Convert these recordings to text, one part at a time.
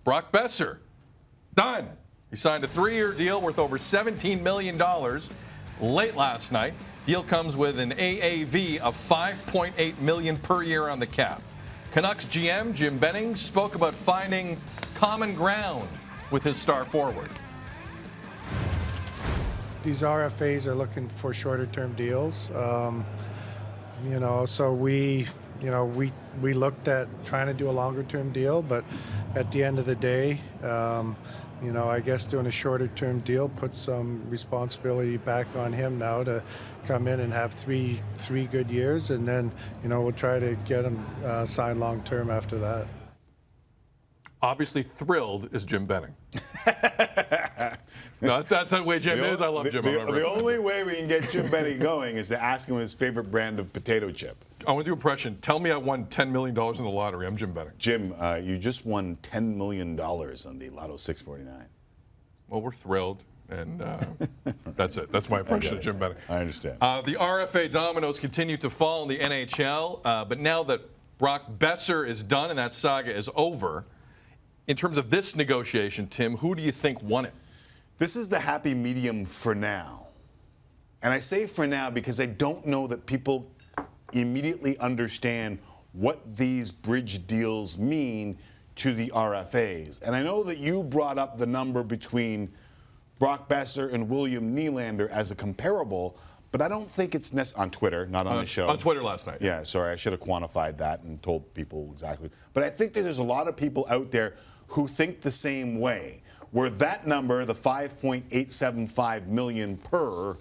Brock Boeser, done. He signed a 3-year deal worth over $17 million late last night. Deal comes with an AAV of $5.8 million per year on the cap. Canucks GM Jim Benning spoke about finding common ground with his star forward. These RFAs are looking for shorter-term deals. So we looked at trying to do a longer-term deal, but at the end of the day, I guess doing a shorter-term deal puts some responsibility back on him now to come in and have three good years, and then we'll try to get him signed long-term after that. Obviously thrilled is Jim Benning. No, that's the way Jim is. I love Jim. The only way we can get Jim Benning going is to ask him his favorite brand of potato chip. I want to do an impression. Tell me I won $10 million in the lottery. I'm Jim Benning. Jim, you just won $10 million on the Lotto 649. Well, we're thrilled, and that's it. That's my impression of Jim Benning. I understand. The RFA dominoes continue to fall in the NHL, but now that Brock Boeser is done and that saga is over, in terms of this negotiation, Tim, who do you think won it? This is the happy medium for now. And I say for now because I don't know that people immediately understand what these bridge deals mean to the RFAs. And I know that you brought up the number between Brock Boeser and William Nylander as a comparable, but I don't think it's on Twitter, not on the show. On Twitter last night. Yeah, sorry, I should have quantified that and told people exactly. But I think that there's a lot of people out there who think the same way, where that number, the $5.875 million per,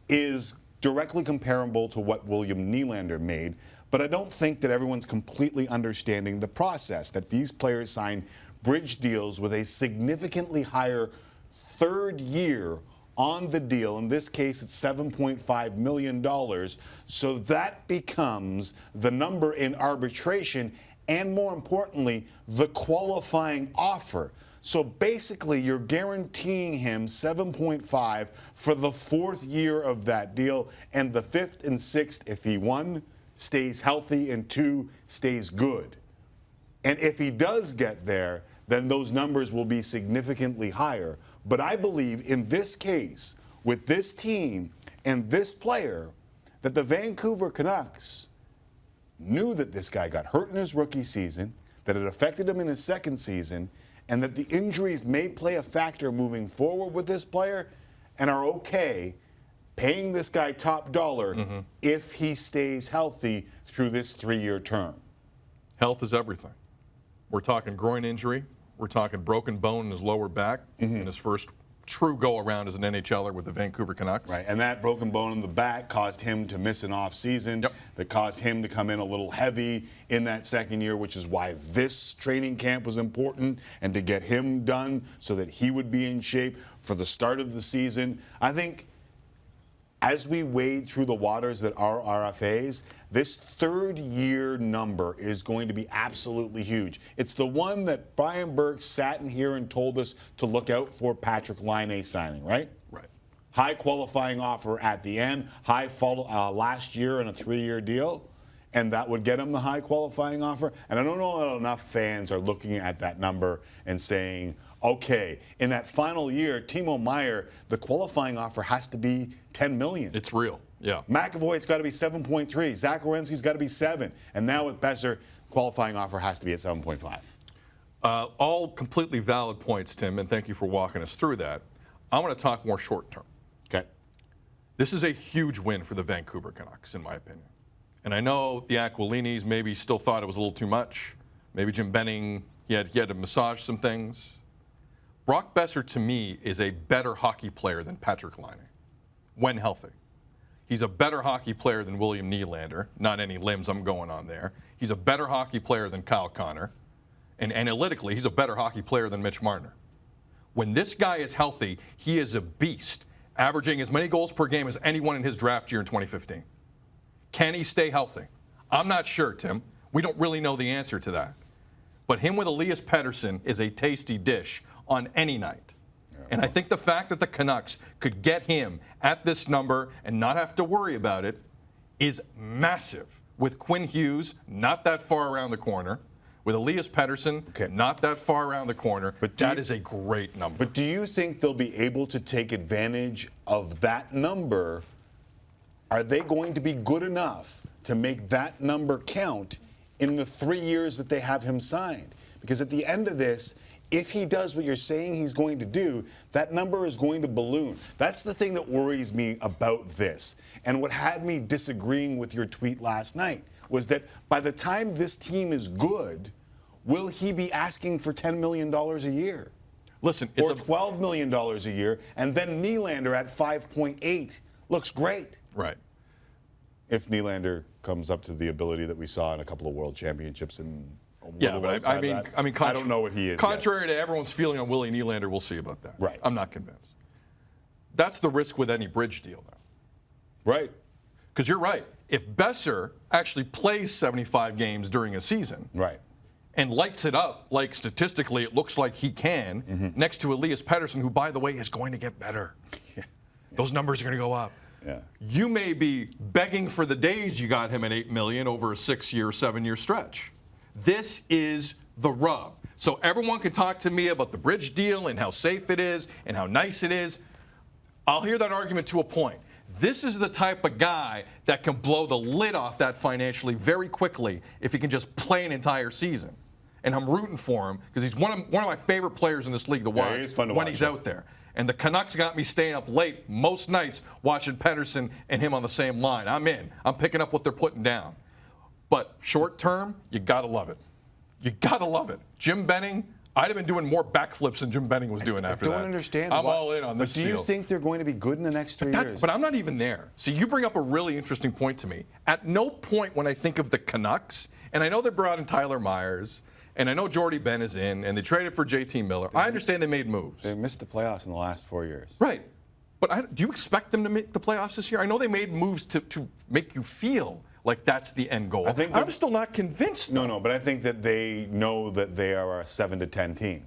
is directly comparable to what William Nylander made. But I don't think that everyone's completely understanding the process, that these players sign bridge deals with a significantly higher third year on the deal. In this case, it's $7.5 million. So that becomes the number in arbitration and, more importantly, the qualifying offer. So basically, you're guaranteeing him $7.5 for the fourth year of that deal, and the fifth and sixth, if he, one, stays healthy, and two, stays good. And if he does get there, then those numbers will be significantly higher. But I believe in this case, with this team and this player, that the Vancouver Canucks knew that this guy got hurt in his rookie season, that it affected him in his second season, and that the injuries may play a factor moving forward with this player, and are okay paying this guy top dollar if he stays healthy through this 3-year term. Health is everything. We're talking groin injury. We're talking broken bone in his lower back in his first true go-around as an NHLer with the Vancouver Canucks. Right, and that broken bone in the back caused him to miss an off season. That caused him to come in a little heavy in that second year, which is why this training camp was important, and to get him done so that he would be in shape for the start of the season. I think as we wade through the waters that are RFAs, this third-year number is going to be absolutely huge. It's the one that Brian Burke sat in here and told us to look out for Patrick Laine signing, right? Right. High qualifying offer at the end, high last year in a 3-year deal, and that would get him the high qualifying offer. And I don't know that enough fans are looking at that number and saying, okay, in that final year, Timo Meier, the qualifying offer has to be $10 million. It's real, yeah. McAvoy, it's got to be 7.3. Zach Werenski's got to be 7. And now with Besser, qualifying offer has to be at 7.5. All completely valid points, Tim, and thank you for walking us through that. I want to talk more short term. Okay. This is a huge win for the Vancouver Canucks, in my opinion. And I know the Aquilinis maybe still thought it was a little too much. Maybe Jim Benning, he had to massage some things. Brock Boeser, to me, is a better hockey player than Patrick Laine, when healthy. He's a better hockey player than William Nylander. Not any limbs I'm going on there. He's a better hockey player than Kyle Connor. And analytically, he's a better hockey player than Mitch Marner. When this guy is healthy, he is a beast, averaging as many goals per game as anyone in his draft year in 2015. Can he stay healthy? I'm not sure, Tim. We don't really know the answer to that. But him with Elias Pettersson is a tasty dish on any night. And I think the fact that the Canucks could get him at this number and not have to worry about it is massive. With Quinn Hughes not that far around the corner, With Elias Pettersson, not that far around the corner, but that is a great number. But do you think they'll be able to take advantage of that number? Are they going to be good enough to make that number count in the 3 years that they have him signed? Because at the end of this, if he does what you're saying he's going to do, that number is going to balloon. That's the thing that worries me about this. And what had me disagreeing with your tweet last night was that by the time this team is good, will he be asking for $10 million a year? Listen, or $12 million a year, and then Nylander at 5.8 looks great. Right. If Nylander comes up to the ability that we saw in a couple of world championships and yeah, but I mean, I don't know what he is. Contrary to everyone's feeling on Willie Nylander, we'll see about that. Right. I'm not convinced. That's the risk with any bridge deal, though. Right. Because you're right. If Besser actually plays 75 games during a season, right, and lights it up, like statistically it looks like he can, next to Elias Pettersson, who, by the way, is going to get better. Those numbers are going to go up. Yeah. You may be begging for the days you got him at $8 million over a 6-year, 7-year stretch. This is the rub. So everyone can talk to me about the bridge deal and how safe it is and how nice it is. I'll hear that argument to a point. This is the type of guy that can blow the lid off that financially very quickly if he can just play an entire season. And I'm rooting for him because he's one of my favorite players in this league to watch he is fun to when watch, he's out there. And the Canucks got me staying up late most nights watching Pettersson and him on the same line. I'm in. I'm picking up what they're putting down. But short term, you got to love it. You got to love it. Jim Benning, I'd have been doing more backflips than Jim Benning was doing after that. I don't understand. I'm all in on this deal. But do you think they're going to be good in the next 3 years? But I'm not even there. See, you bring up a really interesting point to me. At no point when I think of the Canucks, and I know they brought in Tyler Myers, and I know Jordy Ben is in, and they traded for JT Miller. I understand they made moves. They missed the playoffs in the last 4 years. Right. But do you expect them to make the playoffs this year? I know they made moves to make you feel like that's the end goal. I'm still not convinced. No, but I think that they know that they are a 7 to 10 team.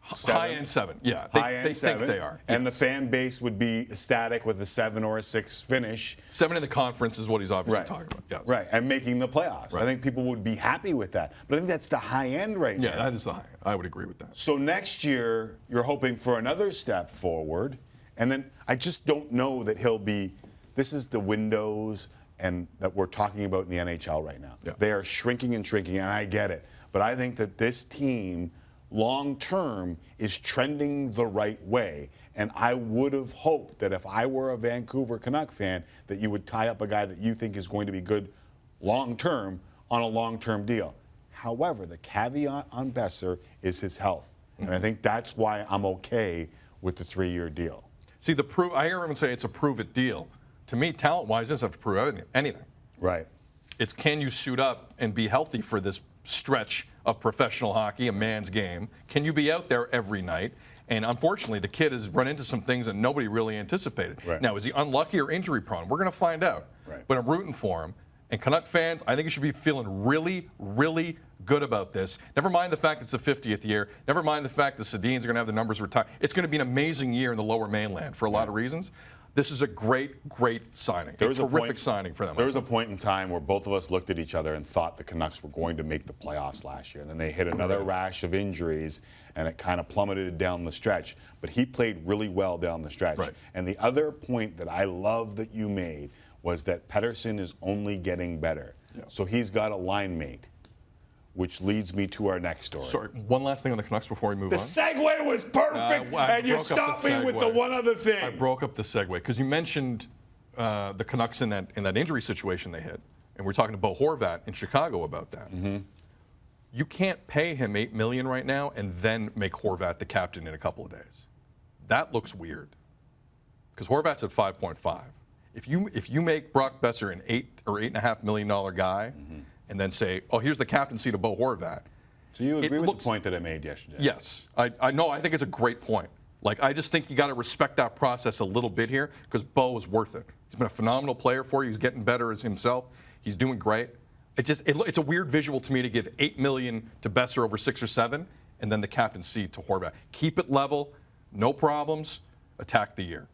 High-end 7, yeah. They think they are. And the fan base would be ecstatic with a 7 or a 6 finish. 7 in the conference is what he's obviously talking about. Yes. Right, and making the playoffs. Right. I think people would be happy with that. But I think that's the high end right now. Yeah, that is the high end. I would agree with that. So next year, you're hoping for another step forward. And then I just don't know that he'll be, this is the windows and that we're talking about in the NHL right now. Yeah. They are shrinking and shrinking, and I get it. But I think that this team, long term, is trending the right way. And I would have hoped that if I were a Vancouver Canuck fan, that you would tie up a guy that you think is going to be good long term on a long term deal. However, the caveat on Besser is his health. And I think that's why I'm okay with the 3-year deal. See, I hear everyone say it's a prove-it deal. To me, talent-wise, it doesn't have to prove anything. Right. It's can you suit up and be healthy for this stretch of professional hockey, a man's game? Can you be out there every night? And unfortunately, the kid has run into some things that nobody really anticipated. Right. Now, is he unlucky or injury-prone? We're going to find out. Right. But I'm rooting for him. And Canuck fans, I think you should be feeling really, really good about this. Never mind the fact it's the 50th year. Never mind the fact the Sedins are going to have the numbers retired. It's going to be an amazing year in the Lower Mainland for a lot of reasons. This is a great, great signing. A terrific signing for them. There was a point in time where both of us looked at each other and thought the Canucks were going to make the playoffs last year. And then they hit another rash of injuries, and it kind of plummeted down the stretch. But he played really well down the stretch. Right. And the other point that I love that you made was that Pettersson is only getting better. Yeah. So he's got a line mate, which leads me to our next story. Sorry, one last thing on the Canucks before we move The on. segue was perfect, and you stopped me with the one other thing. I broke up the segue because you mentioned the Canucks in that injury situation they hit, and we're talking to Bo Horvat in Chicago about that. You can't pay him $8 million right now and then make Horvat the captain in a couple of days. That looks weird because Horvat's at 5.5. If you make Brock Boeser an $8 or $8.5 million guy, and then say, oh, here's the captaincy to Bo Horvat. So you agree with the point that I made yesterday? Yes. I know. I think it's a great point. Like, I just think you got to respect that process a little bit here because Bo is worth it. He's been a phenomenal player for you. He's getting better as himself. He's doing great. It's a weird visual to me to give $8 million to Besser over 6 or 7 and then the captaincy to Horvat. Keep it level. No problems. Attack the year.